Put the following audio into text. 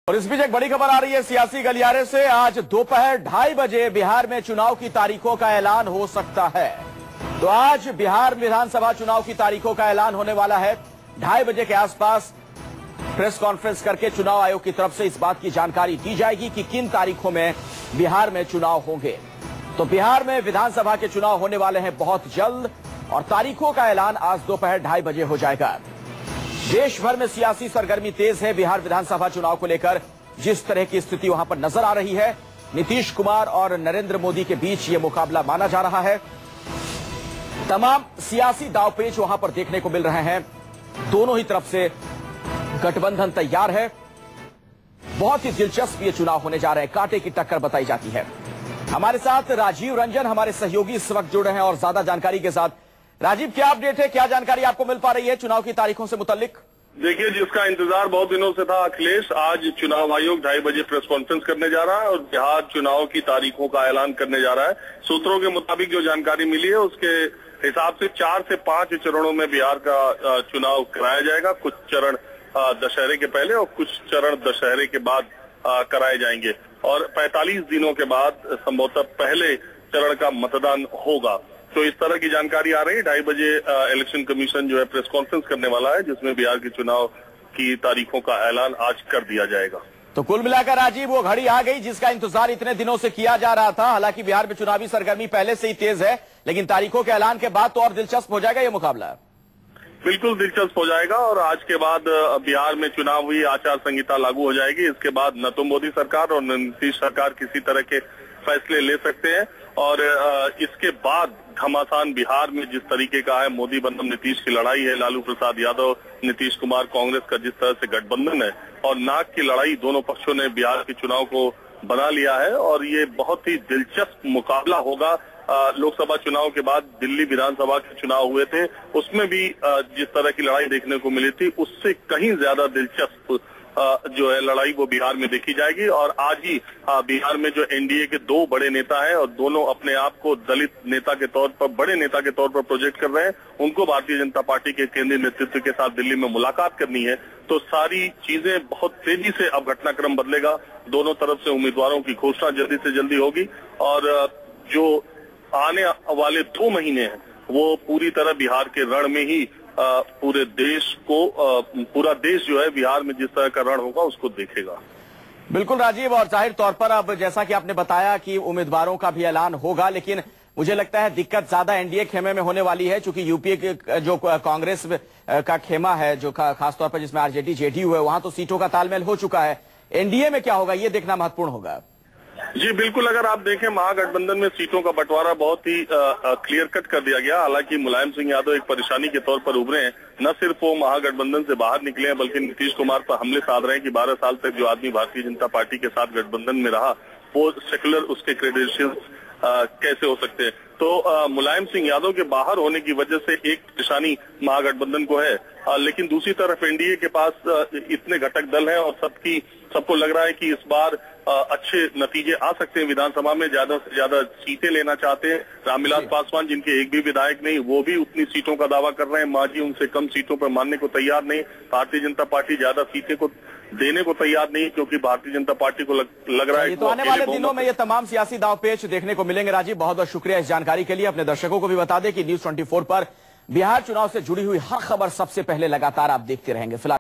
और इस बीच एक बड़ी खबर आ रही है सियासी गलियारे से। आज दोपहर 2:30 बजे बिहार में चुनाव की तारीखों का ऐलान हो सकता है। तो आज बिहार विधानसभा चुनाव की तारीखों का ऐलान होने वाला है। 2:30 बजे के आसपास प्रेस कॉन्फ्रेंस करके चुनाव आयोग की तरफ से इस बात की जानकारी दी जाएगी कि किन तारीखों में बिहार में चुनाव होंगे। तो बिहार में विधानसभा के चुनाव होने वाले हैं बहुत जल्द और तारीखों का ऐलान आज दोपहर 2:30 बजे हो जाएगा। देश भर में सियासी सरगर्मी तेज है। बिहार विधानसभा चुनाव को लेकर जिस तरह की स्थिति वहां पर नजर आ रही है, नीतीश कुमार और नरेंद्र मोदी के बीच यह मुकाबला माना जा रहा है। तमाम सियासी दांवपेच वहां पर देखने को मिल रहे हैं। दोनों ही तरफ से गठबंधन तैयार है। बहुत ही दिलचस्प ये चुनाव होने जा रहे हैं। कांटे की टक्कर बताई जाती है। हमारे साथ राजीव रंजन हमारे सहयोगी इस वक्त जुड़े हैं और ज्यादा जानकारी के साथ। राजीव, क्या अपडेट है, क्या जानकारी आपको मिल पा रही है चुनाव की तारीखों से मुतल्लिक? देखिए, जिसका इंतजार बहुत दिनों से था अखिलेश, आज चुनाव आयोग 2:30 बजे प्रेस कॉन्फ्रेंस करने जा रहा है और बिहार चुनाव की तारीखों का ऐलान करने जा रहा है। सूत्रों के मुताबिक जो जानकारी मिली है उसके हिसाब से 4 से 5 चरणों में बिहार का चुनाव कराया जाएगा। कुछ चरण दशहरे के पहले और कुछ चरण दशहरे के बाद कराए जाएंगे और 45 दिनों के बाद संभवतः पहले चरण का मतदान होगा। तो इस तरह की जानकारी आ रही है। 2:30 बजे इलेक्शन कमीशन जो है प्रेस कॉन्फ्रेंस करने वाला है, जिसमें बिहार के चुनाव की तारीखों का ऐलान आज कर दिया जाएगा। तो कुल मिलाकर राजीव, वो घड़ी आ गई जिसका इंतजार इतने दिनों से किया जा रहा था। हालांकि बिहार में चुनावी सरगर्मी पहले से ही तेज है, लेकिन तारीखों के ऐलान के बाद तो और दिलचस्प हो जाएगा ये मुकाबला। बिल्कुल दिलचस्प हो जाएगा और आज के बाद बिहार में चुनाव हुई आचार संहिता लागू हो जाएगी। इसके बाद न तो मोदी सरकार और न नीतीश सरकार किसी तरह के फैसले ले सकते हैं और इसके बाद घमासान बिहार में जिस तरीके का है मोदी बनाम नीतीश की लड़ाई है, लालू प्रसाद यादव नीतीश कुमार कांग्रेस का जिस तरह से गठबंधन है और नाक की लड़ाई दोनों पक्षों ने बिहार के चुनाव को बना लिया है और ये बहुत ही दिलचस्प मुकाबला होगा। लोकसभा चुनाव के बाद दिल्ली विधानसभा के चुनाव हुए थे, उसमें भी जिस तरह की लड़ाई देखने को मिली थी उससे कहीं ज्यादा दिलचस्प जो है लड़ाई वो बिहार में देखी जाएगी। और आज ही बिहार में जो एनडीए के 2 बड़े नेता हैं और दोनों अपने आप को दलित नेता के तौर पर, बड़े नेता के तौर पर प्रोजेक्ट कर रहे हैं, उनको भारतीय जनता पार्टी के केंद्रीय नेतृत्व के साथ दिल्ली में मुलाकात करनी है। तो सारी चीजें बहुत तेजी से अब घटनाक्रम बदलेगा। दोनों तरफ से उम्मीदवारों की घोषणा जल्दी से जल्दी होगी और जो आने वाले 2 महीने हैं वो पूरी तरह बिहार के रण में ही पूरे देश को, पूरा देश जो है बिहार में जिस तरह का रण होगा उसको देखेगा। बिल्कुल राजीव, और जाहिर तौर पर अब जैसा कि आपने बताया कि उम्मीदवारों का भी ऐलान होगा, लेकिन मुझे लगता है दिक्कत ज्यादा एनडीए खेमे में होने वाली है, क्योंकि यूपीए के जो कांग्रेस का खेमा है, जो खासतौर पर जिसमें आरजेडी जेडीयू है, वहां तो सीटों का तालमेल हो चुका है। एनडीए में क्या होगा ये देखना महत्वपूर्ण होगा। जी बिल्कुल, अगर आप देखें महागठबंधन में सीटों का बंटवारा बहुत ही क्लियर कट कर दिया गया। हालांकि मुलायम सिंह यादव एक परेशानी के तौर पर उभरे हैं। न सिर्फ वो महागठबंधन से बाहर निकले हैं बल्कि नीतीश कुमार पर हमले साध रहे हैं कि 12 साल तक जो आदमी भारतीय जनता पार्टी के साथ गठबंधन में रहा वो सेक्युलर उसके क्रेडेंशियल्स कैसे हो सकते हैं। तो मुलायम सिंह यादव के बाहर होने की वजह से एक परेशानी महागठबंधन को है, लेकिन दूसरी तरफ एनडीए के पास इतने घटक दल हैं और सबको लग रहा है कि इस बार अच्छे नतीजे आ सकते हैं। विधानसभा में ज्यादा से ज्यादा सीटें लेना चाहते हैं। रामविलास पासवान, जिनके एक भी विधायक नहीं, वो भी उतनी सीटों का दावा कर रहे हैं। मांझी उनसे कम सीटों पर मानने को तैयार नहीं। भारतीय जनता पार्टी ज्यादा सीटें को देने को तैयार नहीं, क्योंकि भारतीय जनता पार्टी को लग रहा है तो आने वाले दिनों में ये तमाम सियासी दांवपेच देखने को मिलेंगे। राजीव, बहुत बहुत शुक्रिया इस जानकारी के लिए। अपने दर्शकों को भी बता दें कि न्यूज़ 24 पर बिहार चुनाव से जुड़ी हुई हर खबर सबसे पहले लगातार आप देखते रहेंगे। फिलहाल